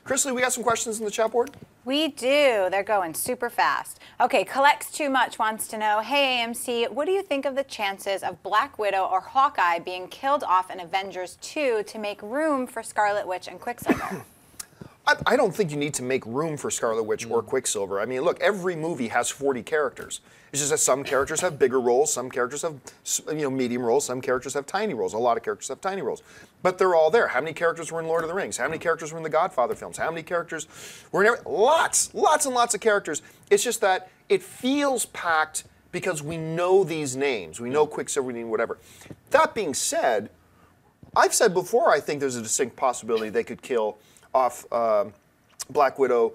Chrisley, we got some questions in the chat board? We do. They're going super fast. Okay, collectstoomuch wants to know, hey AMC, what do you think of the chances of Black Widow or Hawkeye being killed off in Avengers 2 to make room for Scarlet Witch and Quicksilver? I don't think you need to make room for Scarlet Witch or Quicksilver. I mean, look, every movie has 40 characters. It's just that some characters have bigger roles, some characters have medium roles, some characters have tiny roles. A lot of characters have tiny roles. But they're all there. How many characters were in Lord of the Rings? How many characters were in the Godfather films? How many characters were in lots and lots of characters. It's just that it feels packed because we know these names. We know Quicksilver, we know whatever. That being said, I've said before I think there's a distinct possibility they could kill off Black Widow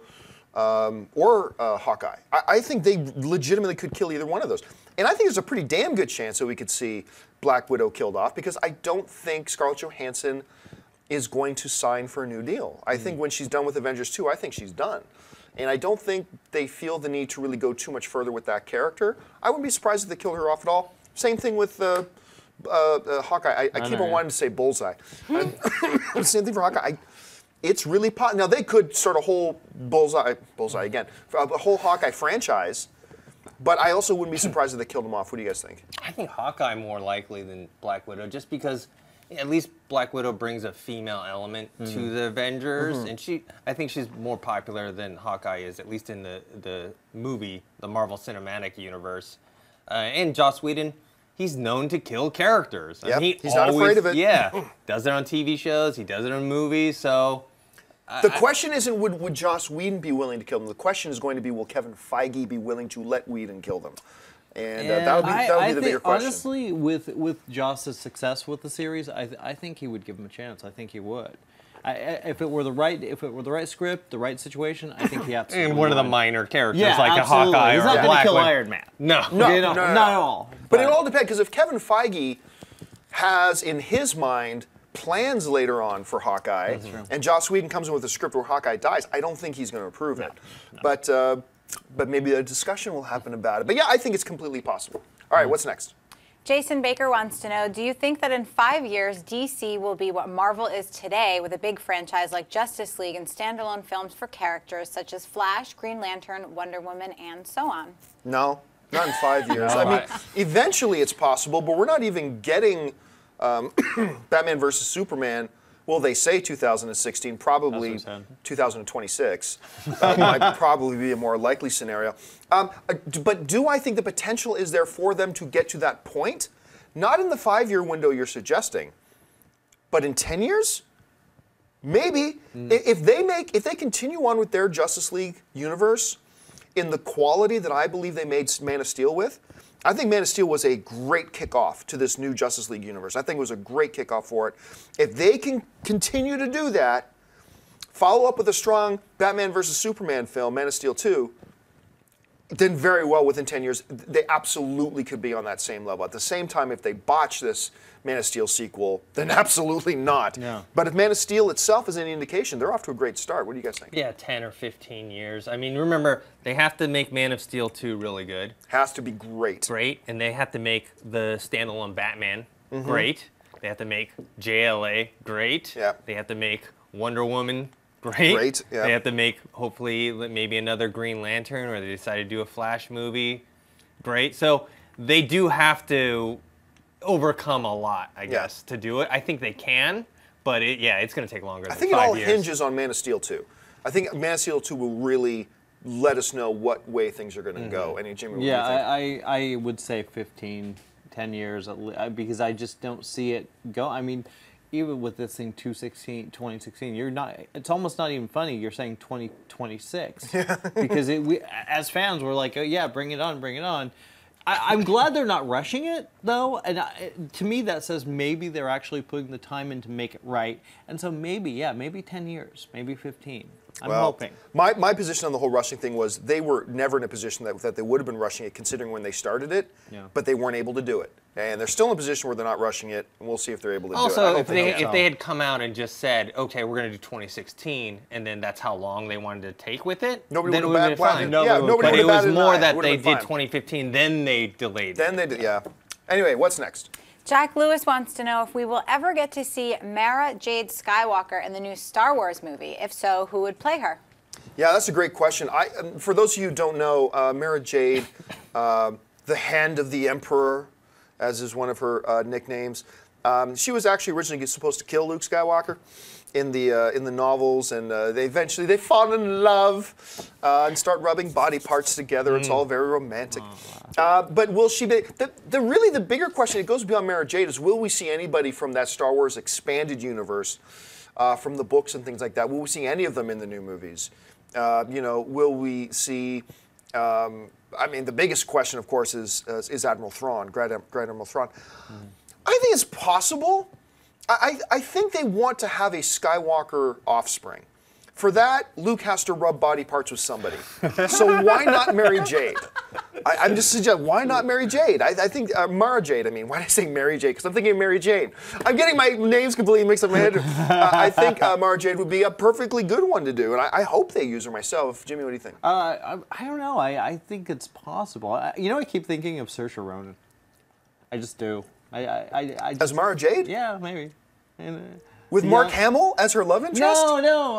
or Hawkeye. I think they legitimately could kill either one of those. And I think there's a pretty damn good chance that we could see Black Widow killed off because I don't think Scarlett Johansson is going to sign for a new deal. I think when she's done with Avengers 2, I think she's done. And I don't think they feel the need to really go too much further with that character. I wouldn't be surprised if they killed her off at all. Same thing with Hawkeye. I keep on wanting to say Bullseye. Same thing for Hawkeye. It's really now they could start a whole Bullseye again, a whole Hawkeye franchise, but I also wouldn't be surprised if they killed him off. What do you guys think? I think Hawkeye more likely than Black Widow, just because at least Black Widow brings a female element to the Avengers, and I think she's more popular than Hawkeye is, at least in the movie, the Marvel Cinematic Universe. And Joss Whedon, he's known to kill characters. Yep, I mean, he's not afraid of it. Yeah, does it on TV shows, he does it in movies, so... The question isn't would Joss Whedon be willing to kill them. The question is going to be will Kevin Feige be willing to let Whedon kill them? And that'll be the bigger question. Honestly, with Joss's success with the series, I think he would give him a chance. I think he would. If it were the right script, the right situation, I think he absolutely And one would. of the minor characters, yeah, like absolutely. a Hawkeye He's or not a going to Black kill Widow. Iron Man. No, not at all. But it all depends, because if Kevin Feige has in his mind plans later on for Hawkeye, and Joss Whedon comes in with a script where Hawkeye dies, I don't think he's going to approve it. No. But maybe a discussion will happen about it. But yeah, I think it's completely possible. All right, what's next? Jason Baker wants to know, do you think that in 5 years, DC will be what Marvel is today with a big franchise like Justice League and standalone films for characters such as Flash, Green Lantern, Wonder Woman, and so on? No, not in 5 years. I mean, eventually it's possible, but we're not even getting Batman versus Superman. Well, they say 2016, probably 2026. Might probably be a more likely scenario. But do I think the potential is there for them to get to that point? Not in the 5-year window you're suggesting, but in 10 years? Maybe. If they continue on with their Justice League universe in the quality that I believe they made Man of Steel with, I think Man of Steel was a great kickoff to this new Justice League universe. I think it was a great kickoff for it. If they can continue to do that, follow up with a strong Batman versus Superman film, Man of Steel 2, then very well within 10 years, they absolutely could be on that same level. At the same time, if they botch this Man of Steel sequel, then absolutely not. Yeah. But if Man of Steel itself is any indication, they're off to a great start. What do you guys think? Yeah, 10 or 15 years. I mean, remember, they have to make Man of Steel 2 really good. Has to be great. Great. And they have to make the standalone Batman great. They have to make JLA great. Yeah. They have to make Wonder Woman great. Great, yeah. They have to make, hopefully, maybe another Green Lantern, or they decide to do a Flash movie. Great. So they do have to overcome a lot, I guess, to do it. I think they can, but it's going to take longer than 5 years. I think it all hinges on Man of Steel 2. I think Man of Steel 2 will really let us know what way things are going to go. And Jimmy, what do you think? I would say 10 years, because I just don't see it go. I mean, even with this thing 2016, you're not. It's almost not even funny. You're saying 2026 because as fans, we're like, oh yeah, bring it on, bring it on. I'm glad they're not rushing it though, and to me that says maybe they're actually putting the time in to make it right. And so maybe 10 years, maybe 15. I'm hoping. My position on the whole rushing thing was they were never in a position that they would have been rushing it considering when they started it, but they weren't able to do it. And they're still in a position where they're not rushing it, and we'll see if they're able to do it. Also, if they had come out and just said, okay, we're going to do 2016, and then that's how long they wanted to take with it, nobody then it would would have been fine. But it was more that they did 2015, then they delayed it. Then they did, yeah. Anyway, what's next? Jack Lewis wants to know if we will ever get to see Mara Jade Skywalker in the new Star Wars movie. If so, who would play her? Yeah, that's a great question. For those of you who don't know, Mara Jade, the Hand of the Emperor, as is one of her nicknames, she was actually originally supposed to kill Luke Skywalker in the novels, and they fall in love and start rubbing body parts together. It's all very romantic. But will she be? Really the bigger question, it goes beyond Mara Jade, is will we see anybody from that Star Wars expanded universe, from the books and things like that? Will we see any of them in the new movies? Will we see? I mean, the biggest question, of course, is Admiral Thrawn, Grand Admiral Thrawn. I think it's possible. I think they want to have a Skywalker offspring. For that, Luke has to rub body parts with somebody. So why not Mary Jade? I'm just suggesting, why not Mary Jade? I think Mara Jade. I mean, why did I say Mary Jade? Because I'm thinking of Mary Jane. I'm getting my names completely mixed up in my head. I think Mara Jade would be a perfectly good one to do, and I hope they use her myself. Jimmy, what do you think? I don't know. I think it's possible. I keep thinking of Saoirse Ronan. I just do. As Mara Jade? Yeah, maybe. With Mark Hamill as her love interest? No.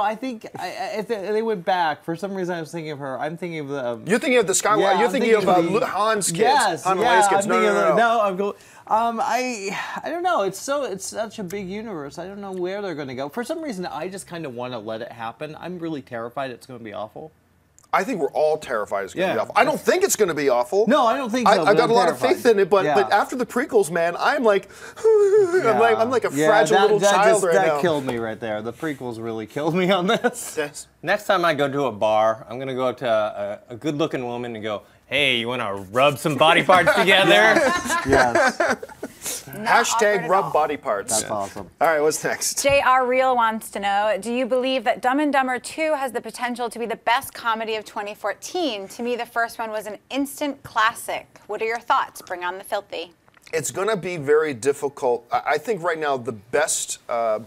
I think if they went back, for some reason I was thinking of her. I'm thinking of the. You're thinking of the Skywalker. Yeah, you're thinking of Han's kids. Yes, Han and Leia's kids. No. I'm going. I don't know. It's such a big universe. I don't know where they're going to go. For some reason, I just kind of want to let it happen. I'm really terrified it's going to be awful. I think we're all terrified it's going to be awful. I don't think it's going to be awful. No, I don't think so. I got a lot of faith in it, but after the prequels, man, I'm like, I'm like a fragile little child right now. That killed me right there. The prequels really killed me on this. Yes. Next time I go to a bar, I'm going to go up to a good-looking woman and go, hey, you want to rub some body parts together? Yes. Hashtag rub body parts. That's awesome. All right, what's next? JR Real wants to know, do you believe that Dumb and Dumber 2 has the potential to be the best comedy of 2014? To me, the first one was an instant classic. What are your thoughts? Bring on the filthy. It's going to be very difficult. I think right now the best, the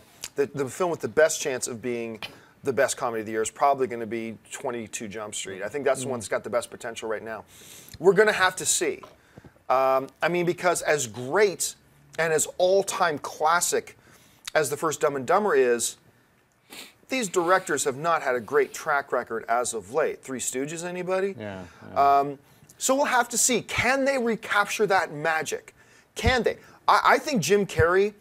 film with the best chance of being the best comedy of the year is probably going to be 22 Jump Street. I think that's the one that's got the best potential right now. We're going to have to see. I mean, because as great and as all-time classic as the first Dumb and Dumber is, these directors have not had a great track record as of late. Three Stooges, anybody? Yeah. So we'll have to see. Can they recapture that magic? Can they? I think Jim Carrey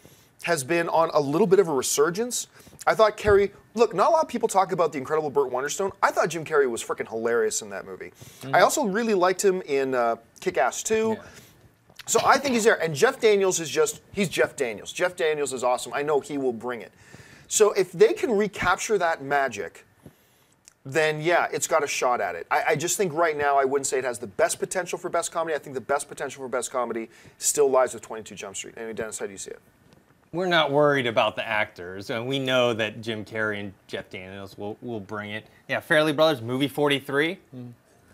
has been on a little bit of a resurgence. I thought Carrey, look, not a lot of people talk about the incredible Burt Wonderstone. I thought Jim Carrey was freaking hilarious in that movie. I also really liked him in Kick-Ass 2. Yeah. So I think he's there. And Jeff Daniels is he's Jeff Daniels. Jeff Daniels is awesome. I know he will bring it. So if they can recapture that magic, then yeah, it's got a shot at it. I just think right now I wouldn't say it has the best potential for best comedy. I think the best potential for best comedy still lies with 22 Jump Street. Anyway, Dennis, how do you see it? We're not worried about the actors, and we know that Jim Carrey and Jeff Daniels will bring it. Yeah, Fairley Brothers, movie 43.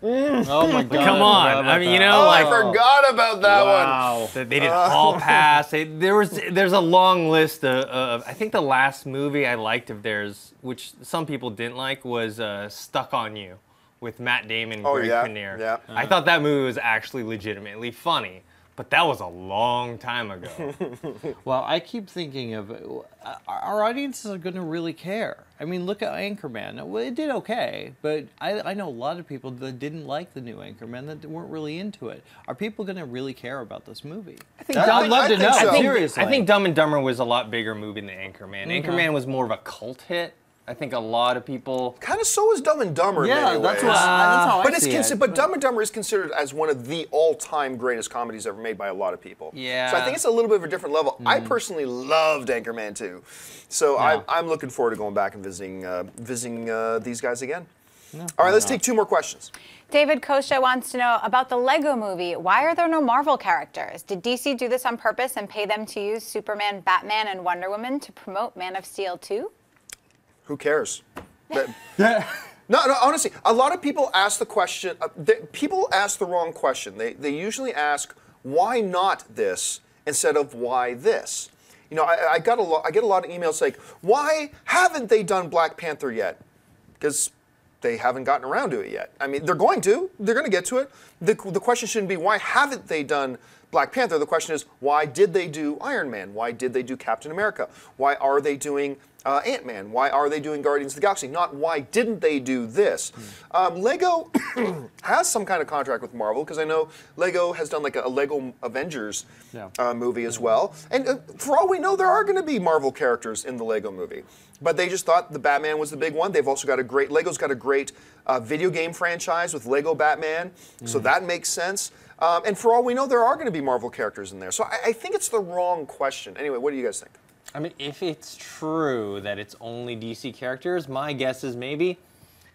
Oh my God! Come on! I mean, I forgot about that one. They did Hall Pass. There's a long list of. I think the last movie I liked of theirs, which some people didn't like, was Stuck on You, with Matt Damon and Greg Kinnear. Yeah. I thought that movie was actually legitimately funny. But that was a long time ago. Well, I keep thinking of our audiences are going to really care. I mean, look at Anchorman. Well, it did okay, but I know a lot of people that didn't like the new Anchorman that weren't really into it. Are people going to really care about this movie? I'd love to know. Seriously, I think Dumb and Dumber was a lot bigger movie than Anchorman. Anchorman was more of a cult hit. I think a lot of people kind of so is Dumb and Dumber. In many ways. That's how I see it. But Dumb and Dumber is considered as one of the all-time greatest comedies ever made by a lot of people. Yeah. So I think it's a little bit of a different level. I personally loved Anchorman 2, so I'm looking forward to going back and visiting these guys again. All right, let's take two more questions. David Kosha wants to know about the Lego movie. Why are there no Marvel characters? Did DC do this on purpose and pay them to use Superman, Batman, and Wonder Woman to promote Man of Steel 2? Who cares? No, honestly, a lot of people ask the question, people ask the wrong question. They usually ask, why not this, instead of why this? You know, I get a lot of emails like, why haven't they done Black Panther yet? Because they haven't gotten around to it yet. I mean, they're going to get to it. The question shouldn't be, why haven't they done Black Panther. The question is, why did they do Iron Man? Why did they do Captain America? Why are they doing Ant-Man? Why are they doing Guardians of the Galaxy? Not why didn't they do this? Lego has some kind of contract with Marvel, because I know Lego has done like a Lego Avengers movie as well. And for all we know, there are going to be Marvel characters in the Lego movie. But they just thought the Batman was the big one. They've also got Lego's got a great video game franchise with Lego Batman, so that makes sense. And for all we know, there are going to be Marvel characters in there. So I think it's the wrong question. Anyway, what do you guys think? I mean, if it's true that it's only DC characters, my guess is maybe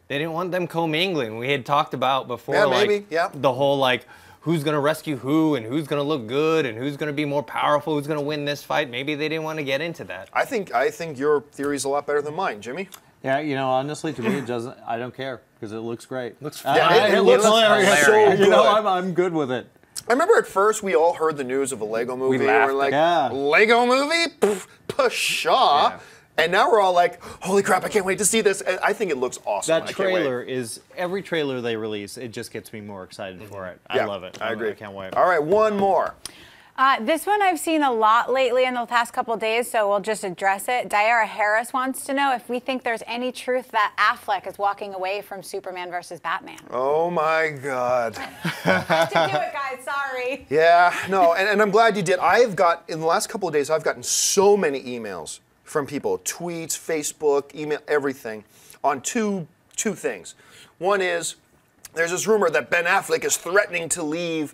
they didn't want them commingling. We had talked about before, the whole like who's gonna rescue who and who's gonna look good and who's gonna be more powerful, who's gonna win this fight. Maybe they didn't want to get into that. I think your theory is a lot better than mine, Jimmy. Yeah, you know, honestly, to me, it doesn't. I don't care because it looks great. It looks hilarious. So you know, I'm good with it. I remember at first we all heard the news of a Lego movie. We laughed. We're like, Lego movie? Pshaw. Yeah. And now we're all like, holy crap, I can't wait to see this. And I think it looks awesome. That trailer is, every trailer they release, it just gets me more excited for it. I love it. I agree. I can't wait. All right, one more. This one I've seen a lot lately in the past couple days, so we'll just address it. Diarra Harris wants to know if we think there's any truth that Affleck is walking away from Superman versus Batman. Oh my God. I had to do it, guys, sorry. Yeah, no, and I'm glad you did. In the last couple of days, I've gotten so many emails from people, tweets, Facebook, email, everything, on two things. One is, there's this rumor that Ben Affleck is threatening to leave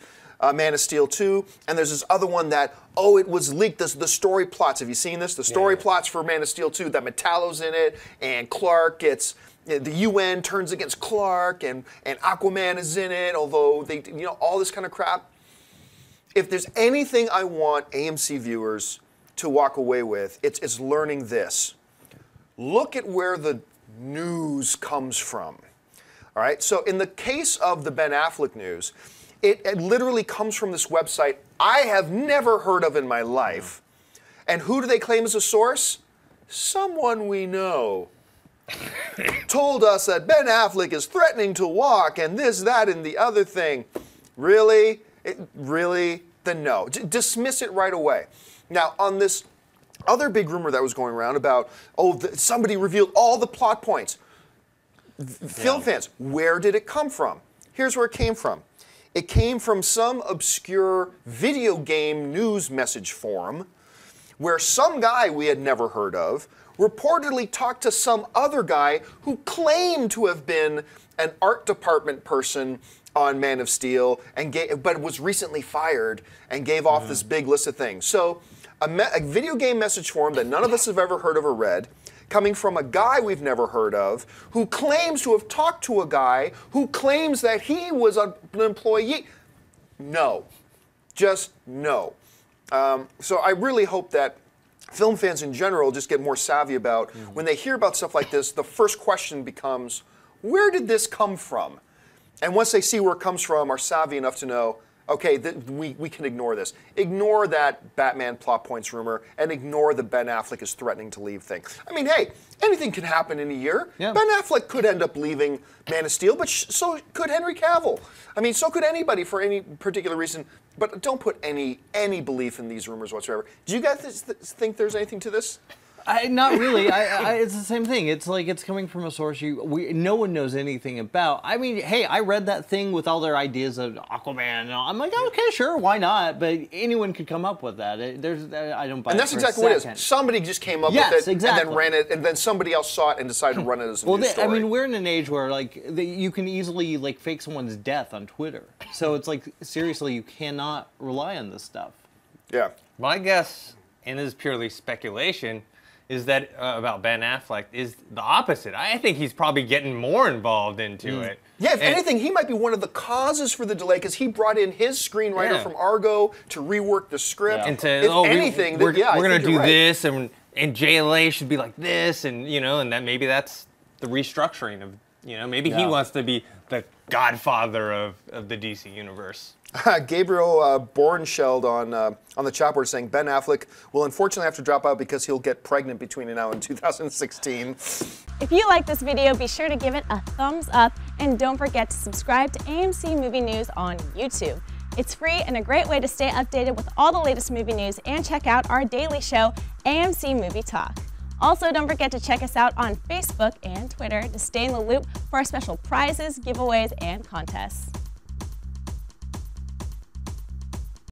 Man of Steel 2, and there's this other one that, it was leaked, the story plots. Have you seen this? The story plots for Man of Steel 2, that Metallo's in it, and Clark gets, the UN turns against Clark, and Aquaman is in it, although they, all this kind of crap. If there's anything I want AMC viewers to walk away with, it's learning this. Look at where the news comes from. All right, so in the case of the Ben Affleck news, it literally comes from this website I have never heard of in my life. And who do they claim as a source? Someone we know. Told us that Ben Affleck is threatening to walk and this, that, and the other thing. Really? Really? Then no. Dismiss it right away. Now, on this other big rumor that was going around about, somebody revealed all the plot points. Film fans, where did it come from? Here's where it came from. It came from some obscure video game news message forum where some guy we had never heard of reportedly talked to some other guy who claimed to have been an art department person on Man of Steel, but was recently fired and gave off this big list of things. So a video game message forum that none of us have ever heard of or read, coming from a guy we've never heard of, who claims to have talked to a guy who claims that he was an employee. No. Just no. So I really hope that film fans in general just get more savvy about when they hear about stuff like this, the first question becomes, where did this come from? And once they see where it comes from, are savvy enough to know, okay, we can ignore this. Ignore that Batman plot points rumor and ignore the Ben Affleck is threatening to leave thing. I mean, hey, anything can happen in a year. Yeah. Ben Affleck could end up leaving Man of Steel, but so could Henry Cavill. I mean, so could anybody for any particular reason. But don't put any belief in these rumors whatsoever. Do you guys think there's anything to this? Not really. It's the same thing. It's like it's coming from a source no one knows anything about. I mean, hey, I read that thing with all their ideas of Aquaman. And I'm like, okay, sure, why not? But anyone could come up with that. I don't buy it. And that's exactly what it is. Somebody just came up with it and then ran it, and then somebody else saw it and decided to run it as a news story. I mean, we're in an age where you can easily fake someone's death on Twitter. So it's like, seriously, you cannot rely on this stuff. Yeah. My guess, and this is purely speculation, is that about Ben Affleck is the opposite. I think he's probably getting more involved into it. Yeah, if anything, he might be one of the causes for the delay because he brought in his screenwriter from Argo to rework the script. And to, we're going to do this, and JLA should be like this, and and that maybe that's the restructuring of, maybe he wants to be the godfather of the DC universe. Gabriel Bornscheld on the chat board saying Ben Affleck will unfortunately have to drop out because he'll get pregnant between now and 2016. If you like this video, be sure to give it a thumbs up and don't forget to subscribe to AMC Movie News on YouTube. It's free and a great way to stay updated with all the latest movie news and check out our daily show, AMC Movie Talk. Also, don't forget to check us out on Facebook and Twitter to stay in the loop for our special prizes, giveaways, and contests.